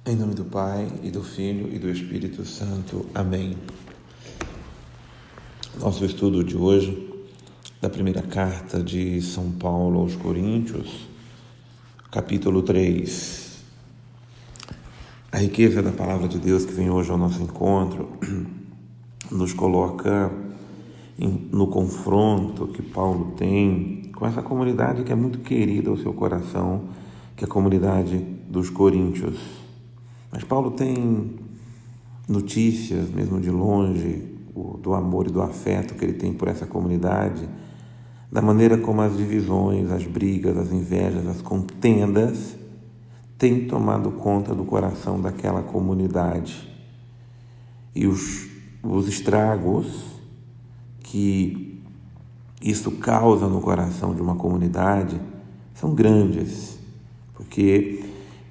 Em nome do Pai, e do Filho, e do Espírito Santo. Amém. Nosso estudo de hoje, da primeira carta de São Paulo aos Coríntios, capítulo 3. A riqueza da palavra de Deus que vem hoje ao nosso encontro nos coloca no confronto que Paulo tem com essa comunidade que é muito querida ao seu coração, que é a comunidade dos coríntios. Mas Paulo tem notícias, mesmo de longe, do amor e do afeto que ele tem por essa comunidade, da maneira como as divisões, as brigas, as invejas, as contendas têm tomado conta do coração daquela comunidade. E os estragos que isso causa no coração de uma comunidade são grandes, porque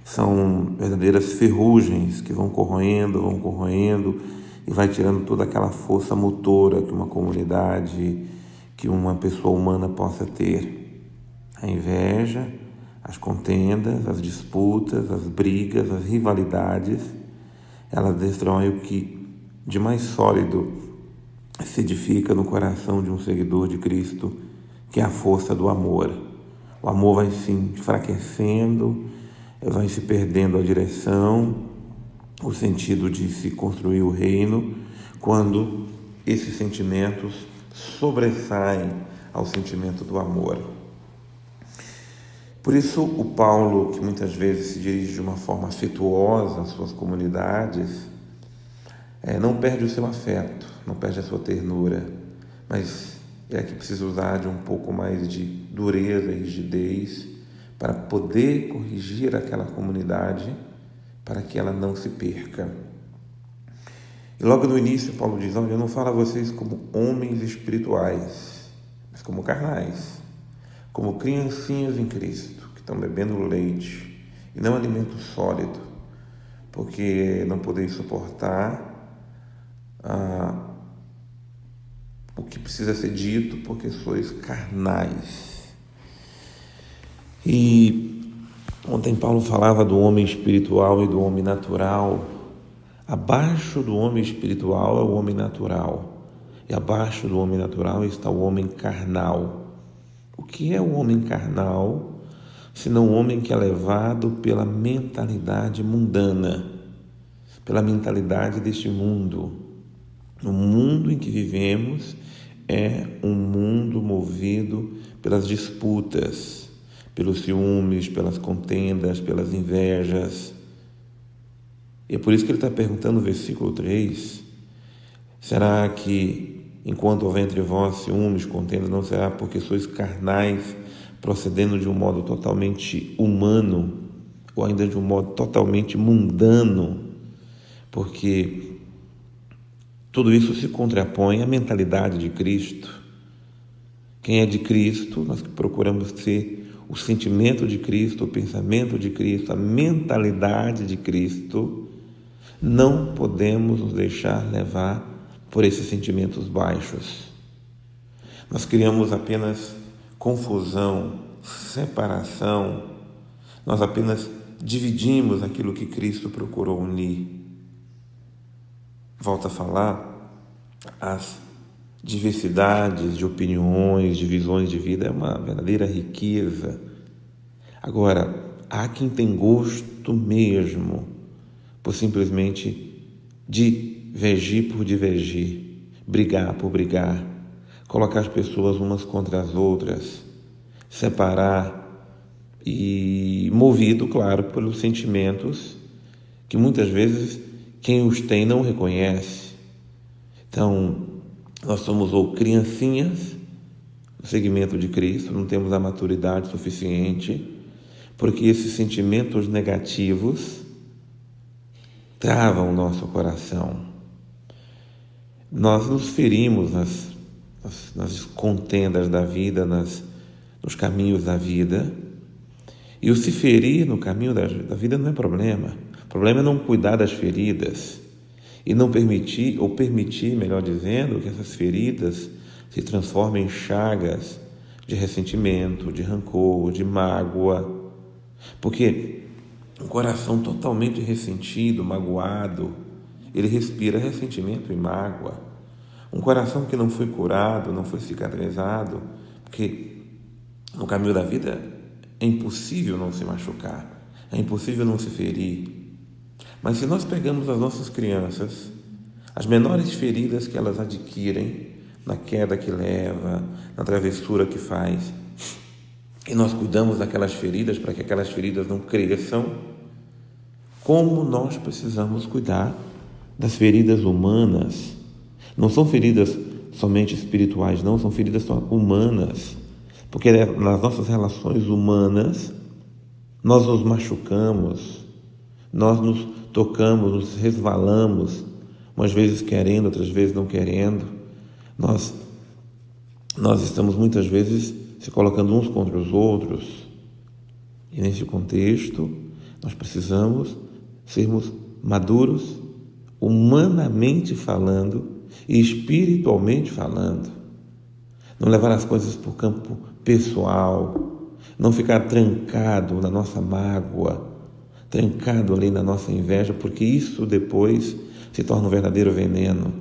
são verdadeiras ferrugens que vão corroendo e vai tirando toda aquela força motora que uma comunidade, que uma pessoa humana possa ter. A inveja, as contendas, as disputas, as brigas, as rivalidades, elas destroem o que de mais sólido se edifica no coração de um seguidor de Cristo, que é a força do amor. O amor vai se enfraquecendo, vai se perdendo a direção, o sentido de se construir o reino, quando esses sentimentos sobressaem ao sentimento do amor. Por isso, o Paulo, que muitas vezes se dirige de uma forma afetuosa às suas comunidades, não perde o seu afeto, não perde a sua ternura, mas é que precisa usar de um pouco mais de dureza e rigidez para poder corrigir aquela comunidade, para que ela não se perca. E logo no início, Paulo diz: olha, eu não falo a vocês como homens espirituais, mas como carnais, como criancinhas em Cristo, que estão bebendo leite e não alimento sólido, porque não podeis suportar o que precisa ser dito, porque sois carnais. E ontem Paulo falava do homem espiritual e do homem natural. Abaixo do homem espiritual é o homem natural, e abaixo do homem natural está o homem carnal. O que é o homem carnal, senão o homem que é levado pela mentalidade mundana, pela mentalidade deste mundo? O mundo em que vivemos é um mundo movido pelas disputas, pelos ciúmes, pelas contendas, pelas invejas. E é por isso que ele está perguntando no versículo 3, será que enquanto houver entre vós ciúmes, contendas, não será porque sois carnais, procedendo de um modo totalmente humano, ou ainda de um modo totalmente mundano? Porque tudo isso se contrapõe à mentalidade de Cristo. Quem é de Cristo, nós procuramos ter o sentimento de Cristo, o pensamento de Cristo, a mentalidade de Cristo. Não podemos nos deixar levar por esses sentimentos baixos. Nós criamos apenas confusão, separação. Nós apenas dividimos aquilo que Cristo procurou unir. Volto a falar, as diversidades de opiniões, de visões de vida é uma verdadeira riqueza. Agora, há quem tem gosto mesmo por simplesmente divergir por divergir, brigar por brigar, colocar as pessoas umas contra as outras, separar, e movido, claro, pelos sentimentos que muitas vezes quem os tem não reconhece. Então, nós somos ou criancinhas no segmento de Cristo, não temos a maturidade suficiente, porque esses sentimentos negativos travam o nosso coração. Nós nos ferimos nas contendas da vida, nos caminhos da vida, e o se ferir no caminho da vida não é problema. O problema é não cuidar das feridas e não permitir, melhor dizendo, que essas feridas se transformem em chagas de ressentimento, de rancor, de mágoa. Porque um coração totalmente ressentido, magoado, ele respira ressentimento e mágoa. Um coração que não foi curado, não foi cicatrizado, porque no caminho da vida é impossível não se machucar, é impossível não se ferir. Mas se nós pegamos as nossas crianças, as menores feridas que elas adquirem, na queda que leva, na travessura que faz, e nós cuidamos daquelas feridas para que aquelas feridas não cresçam, como nós precisamos cuidar das feridas humanas. Não são feridas somente espirituais, não, são feridas humanas, porque nas nossas relações humanas nós nos machucamos, nós nos tocamos, nos resvalamos, umas vezes querendo, outras vezes não querendo. Nós estamos muitas vezes se colocando uns contra os outros, e nesse contexto nós precisamos sermos maduros, humanamente falando e espiritualmente falando. Não levar as coisas para o campo pessoal, não ficar trancado na nossa mágoa, trancado ali na nossa inveja, porque isso depois se torna um verdadeiro veneno.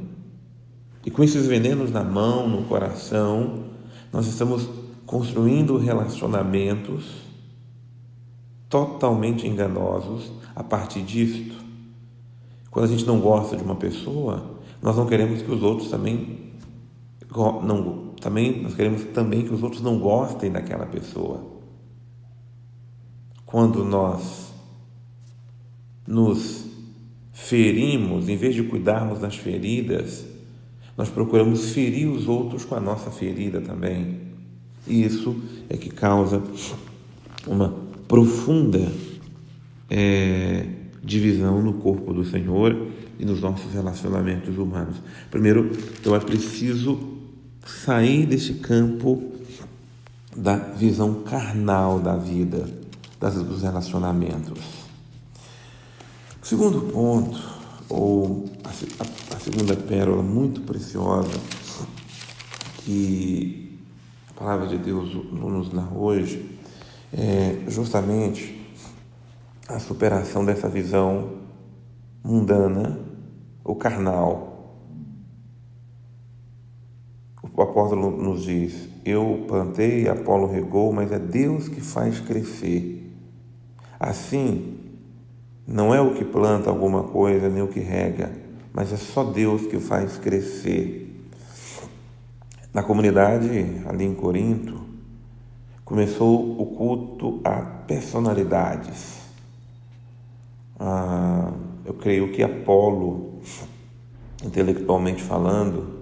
E com esses venenos na mão, no coração, nós estamos construindo relacionamentos totalmente enganosos a partir disto. Quando a gente não gosta de uma pessoa, nós não queremos que os outros nós queremos também que os outros não gostem daquela pessoa. Quando nós nos ferimos, em vez de cuidarmos das feridas, nós procuramos ferir os outros com a nossa ferida também. E isso é que causa uma profunda divisão no corpo do Senhor e nos nossos relacionamentos humanos. Primeiro, então é preciso sair desse campo da visão carnal da vida, dos relacionamentos. O segundo ponto, ou a segunda pérola muito preciosa que a palavra de Deus nos dá hoje, é justamente a superação dessa visão mundana ou carnal. O apóstolo nos diz: eu plantei, Apolo regou, mas é Deus que faz crescer. Assim, não é o que planta alguma coisa, nem o que rega, mas é só Deus que faz crescer. Na comunidade, ali em Corinto, começou o culto a personalidades. Eu creio que Apolo, intelectualmente falando,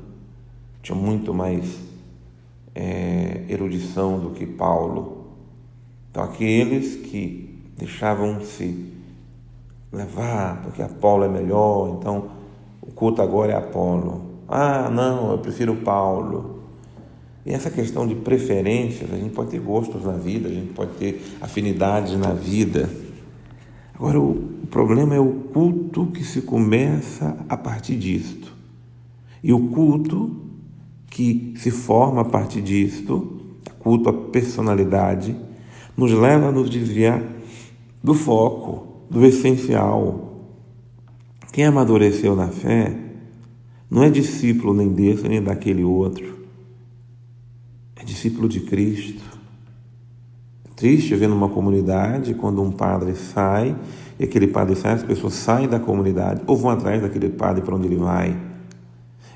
tinha muito mais erudição do que Paulo. Então, aqueles que deixavam-se levar, porque Apolo é melhor, então o culto agora é Apolo. Não, eu prefiro Paulo. E essa questão de preferências, a gente pode ter gostos na vida, a gente pode ter afinidades na vida. Agora, o problema é o culto que se começa a partir disto. E o culto que se forma a partir disto, culto à personalidade, nos leva a nos desviar do foco, do essencial. Quem amadureceu na fé não é discípulo nem desse nem daquele outro. É discípulo de Cristo. É triste ver numa comunidade quando um padre sai, e aquele padre sai, as pessoas saem da comunidade ou vão atrás daquele padre para onde ele vai.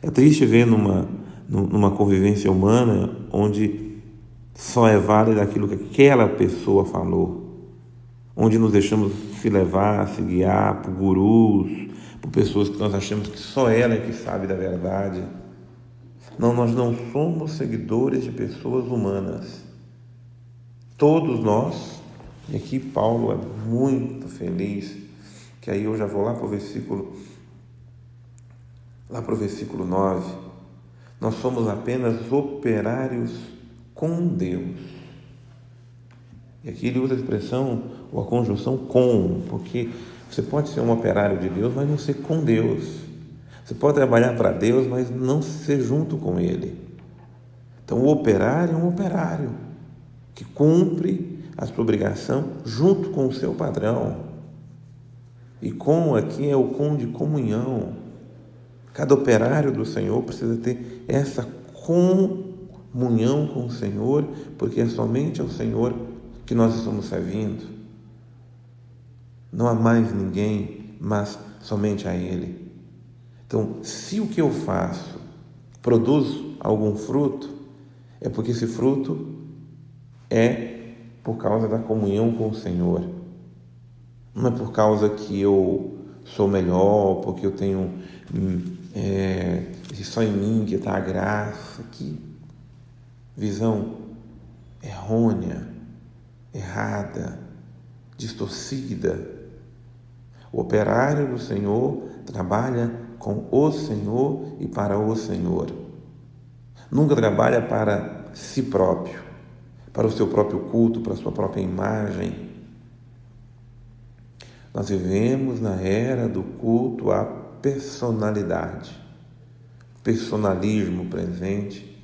É triste ver numa convivência humana onde só é válido aquilo que aquela pessoa falou, onde nos deixamos se levar, se guiar por gurus, por pessoas que nós achamos que só ela é que sabe da verdade. Não, nós não somos seguidores de pessoas humanas. Todos nós, e aqui Paulo é muito feliz, que aí eu já vou lá para o versículo 9, nós somos apenas operários com Deus. E aqui ele usa a expressão, ou a conjunção com, porque você pode ser um operário de Deus, mas não ser com Deus. Você pode trabalhar para Deus, mas não ser junto com Ele. Então, o operário é um operário que cumpre a sua obrigação junto com o seu patrão. E com aqui é o com de comunhão. Cada operário do Senhor precisa ter essa comunhão com o Senhor, porque é somente ao Senhor que nós estamos servindo. Não há mais ninguém, mas somente a Ele. Então, se o que eu faço produz algum fruto, é porque esse fruto é por causa da comunhão com o Senhor. Não é por causa que eu sou melhor, porque eu tenho só em mim que está a graça. Que visão errônea, errada, distorcida. O operário do Senhor trabalha com o Senhor e para o Senhor. Nunca trabalha para si próprio, para o seu próprio culto, para a sua própria imagem. Nós vivemos na era do culto à personalidade, personalismo presente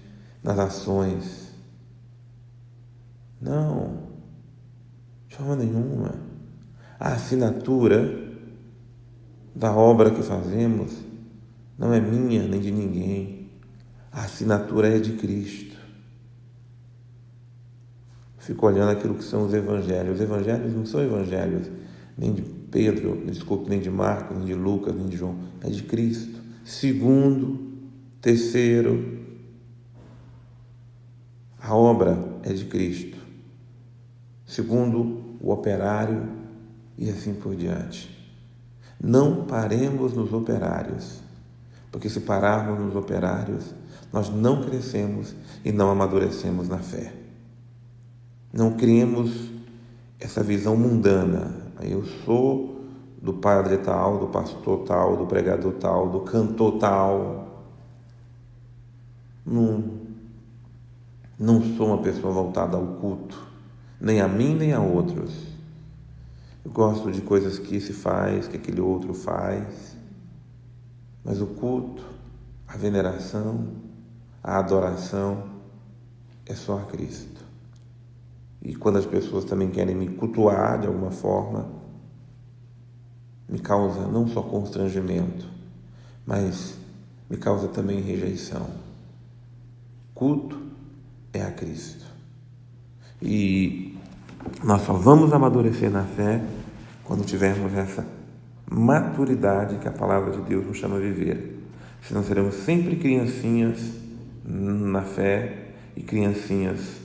nas ações. Não, de forma nenhuma. A assinatura da obra que fazemos não é minha nem de ninguém. A assinatura é de Cristo. Fico olhando aquilo que são os evangelhos. Os evangelhos não são evangelhos nem de Pedro, nem de Marcos, nem de Lucas, nem de João. É de Cristo. Segundo, terceiro, a obra é de Cristo. Segundo, o operário e assim por diante. Não paremos nos operários, porque se pararmos nos operários, nós não crescemos e não amadurecemos na fé. Não criemos essa visão mundana. Eu sou do padre tal, do pastor tal, do pregador tal, do cantor tal. Não sou uma pessoa voltada ao culto, nem a mim nem a outros. Eu gosto de coisas que esse faz, que aquele outro faz, mas o culto, a veneração, a adoração é só a Cristo. E quando as pessoas também querem me cultuar de alguma forma, me causa não só constrangimento, mas me causa também rejeição. Culto é a Cristo. E nós só vamos amadurecer na fé quando tivermos essa maturidade que a palavra de Deus nos chama a viver. Senão seremos sempre criancinhas na fé e criancinhas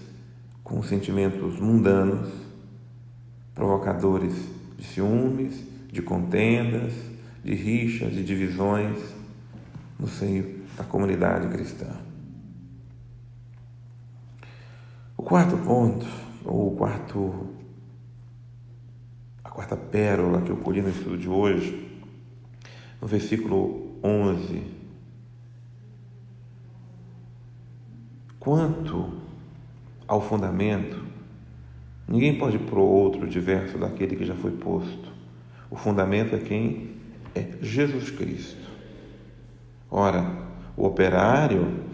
com sentimentos mundanos, provocadores de ciúmes, de contendas, de rixas, de divisões no seio da comunidade cristã. O quarto ponto, ou a quarta pérola que eu colhi no estudo de hoje, no versículo 11. Quanto ao fundamento, ninguém pode pôr outro diverso daquele que já foi posto. O fundamento é quem? É Jesus Cristo. Ora, o operário,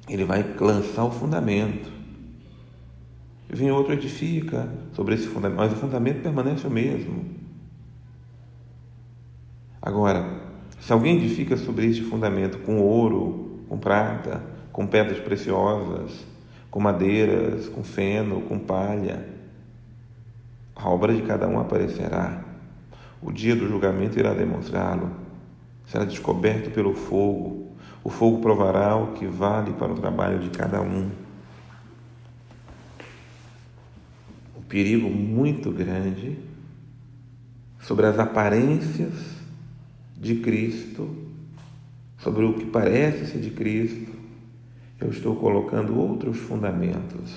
ele vai lançar o fundamento. Vem outro, edifica sobre esse fundamento, mas o fundamento permanece o mesmo. Agora, se alguém edifica sobre este fundamento com ouro, com prata, com pedras preciosas, com madeiras, com feno, com palha, a obra de cada um aparecerá. O dia do julgamento irá demonstrá-lo. Será descoberto pelo fogo. O fogo provará o que vale para o trabalho de cada um. O perigo muito grande sobre as aparências de Cristo, sobre o que parece ser de Cristo, eu estou colocando outros fundamentos.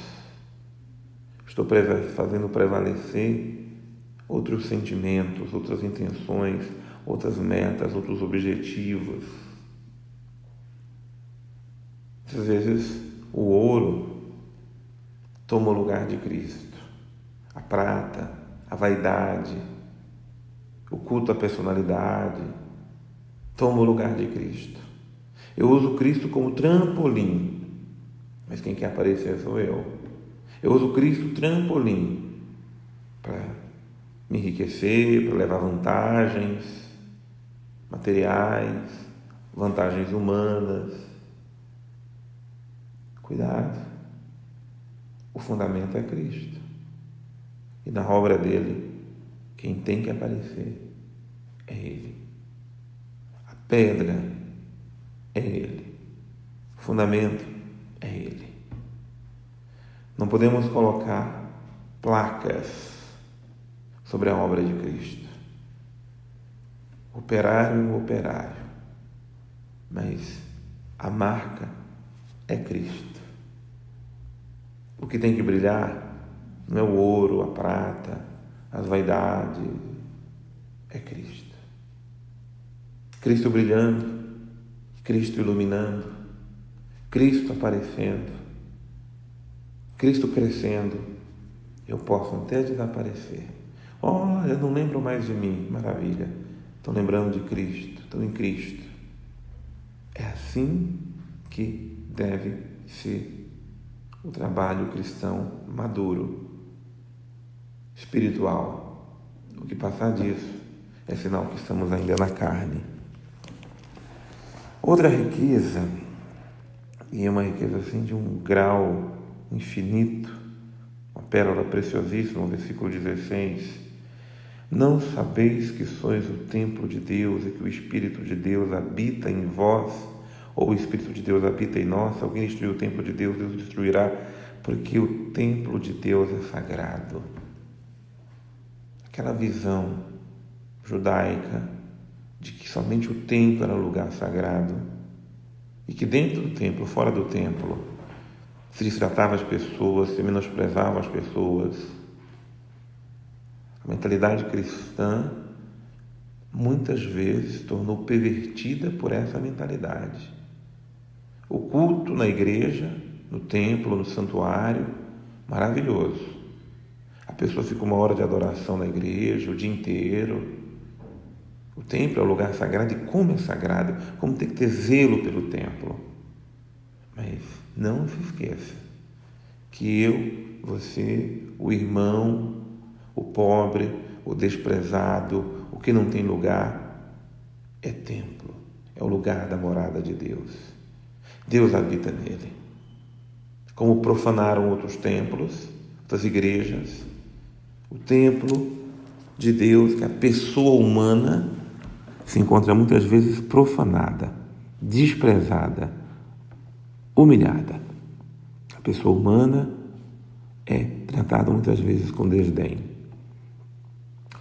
Estou fazendo prevalecer outros sentimentos, outras intenções, outras metas, outros objetivos. Às vezes o ouro toma o lugar de Cristo, a prata, a vaidade, o culto à personalidade toma o lugar de Cristo. Eu uso Cristo como trampolim, mas quem quer aparecer sou eu. Eu uso Cristo trampolim para me enriquecer, para levar vantagens materiais, vantagens humanas. Cuidado, o fundamento é Cristo. E na obra dele, quem tem que aparecer é Ele. A pedra é Ele. O fundamento é Ele. Não podemos colocar placas sobre a obra de Cristo. Operário, mas a marca é Cristo. O que tem que brilhar não é o ouro, a prata, as vaidades, é Cristo. Cristo brilhando, Cristo iluminando, Cristo aparecendo, Cristo crescendo. Eu posso até desaparecer. Eu não lembro mais de mim. Maravilha. Estou lembrando de Cristo, estou em Cristo. É assim que deve ser o trabalho cristão maduro, espiritual. O que passar disso é sinal que estamos ainda na carne. Outra riqueza, e é uma riqueza assim de um grau infinito, uma pérola preciosíssima, no versículo 16. Não sabeis que sois o templo de Deus e que o Espírito de Deus habita em vós, ou o Espírito de Deus habita em nós? Se alguém destruir o templo de Deus, Deus destruirá, porque o templo de Deus é sagrado. Aquela visão judaica de que somente o templo era lugar sagrado e que dentro do templo, fora do templo, se destratava as pessoas, se menosprezava as pessoas. A mentalidade cristã muitas vezes se tornou pervertida por essa mentalidade. O culto na igreja, no templo, no santuário, maravilhoso. A pessoa fica uma hora de adoração na igreja, o dia inteiro. O templo é o lugar sagrado, e como é sagrado, como tem que ter zelo pelo templo. Mas não se esqueça que eu, você, o irmão, o pobre, o desprezado, o que não tem lugar, é templo, é o lugar da morada de Deus. Deus habita nele. Como profanaram outros templos, outras igrejas, o templo de Deus, que é a pessoa humana, se encontra muitas vezes profanada, desprezada, humilhada. A pessoa humana é tratada muitas vezes com desdém.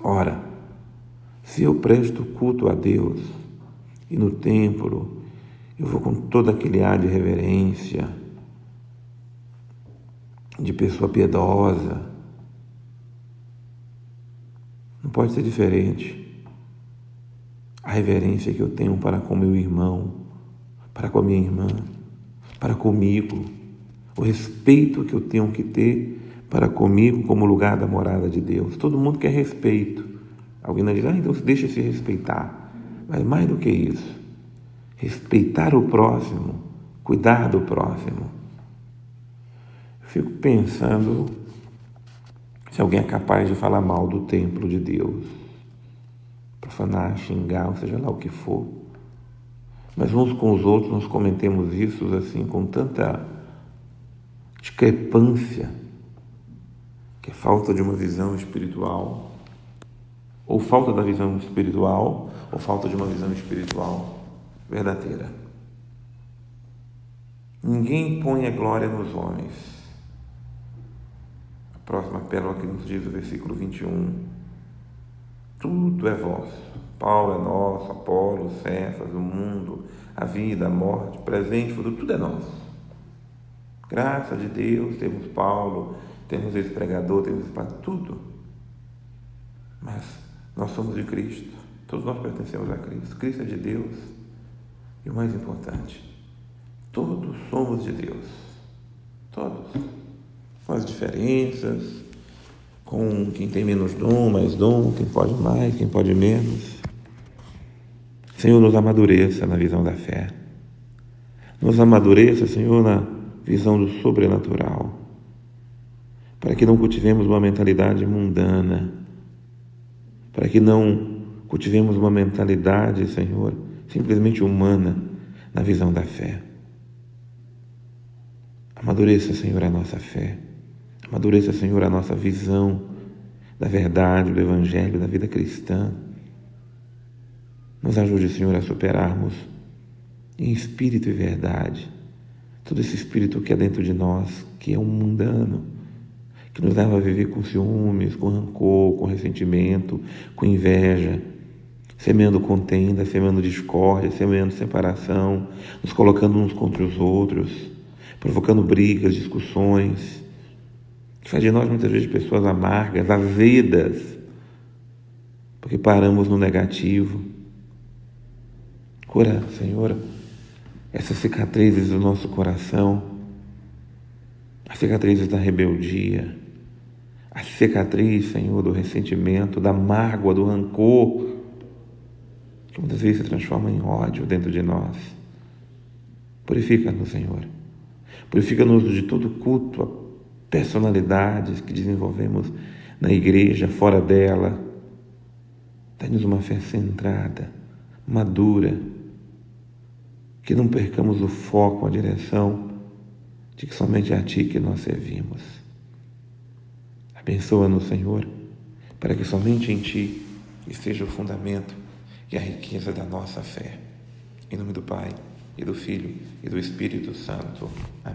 Ora, se eu presto culto a Deus e no templo eu vou com todo aquele ar de reverência, de pessoa piedosa, não pode ser diferente. A reverência que eu tenho para com meu irmão, para com a minha irmã, para comigo, o respeito que eu tenho que ter para comigo como lugar da morada de Deus. Todo mundo quer respeito. Alguém não diz, então deixa se respeitar. Mas mais do que isso, respeitar o próximo, cuidar do próximo. Eu fico pensando se alguém é capaz de falar mal do templo de Deus, profanar, xingar, ou seja lá o que for. Mas uns com os outros nós cometemos isso assim com tanta discrepância, que é falta de uma visão espiritual, ou falta da visão espiritual, ou falta de uma visão espiritual verdadeira. Ninguém põe a glória nos homens. A próxima pérola que nos diz o versículo 21. Tudo é vosso. Paulo é nosso, Apolo, Cefas, o mundo, a vida, a morte, presente, futuro, tudo é nosso. Graça de Deus, temos Paulo, temos esse pregador, temos para tudo. Mas nós somos de Cristo, todos nós pertencemos a Cristo. Cristo é de Deus. E o mais importante, todos somos de Deus. Todos. Com as diferenças, com quem tem menos dom, mais dom, quem pode mais, quem pode menos. Senhor, nos amadureça na visão da fé. Nos amadureça, Senhor, na visão do sobrenatural. Para que não cultivemos uma mentalidade mundana, para que não cultivemos uma mentalidade, Senhor, simplesmente humana na visão da fé. Amadureça, Senhor, a nossa fé. Amadureça, Senhor, a nossa visão da verdade, do Evangelho, da vida cristã. Nos ajude, Senhor, a superarmos em espírito e verdade todo esse espírito que é dentro de nós, que é um mundano, que nos leva a viver com ciúmes, com rancor, com ressentimento, com inveja, semeando contenda, semeando discórdia, semeando separação, nos colocando uns contra os outros, provocando brigas, discussões, que faz de nós muitas vezes pessoas amargas, azedas, porque paramos no negativo. Cura, Senhor, essas cicatrizes do nosso coração, as cicatrizes da rebeldia, a cicatriz, Senhor, do ressentimento, da mágoa, do rancor, que muitas vezes se transforma em ódio dentro de nós. Purifica-nos, Senhor. Purifica-nos de todo culto a personalidades que desenvolvemos na igreja, fora dela. Dá-nos uma fé centrada, madura, que não percamos o foco, a direção de que somente é a Ti que nós servimos. Abençoa-nos, Senhor, para que somente em Ti esteja o fundamento e a riqueza da nossa fé. Em nome do Pai, e do Filho, e do Espírito Santo. Amém.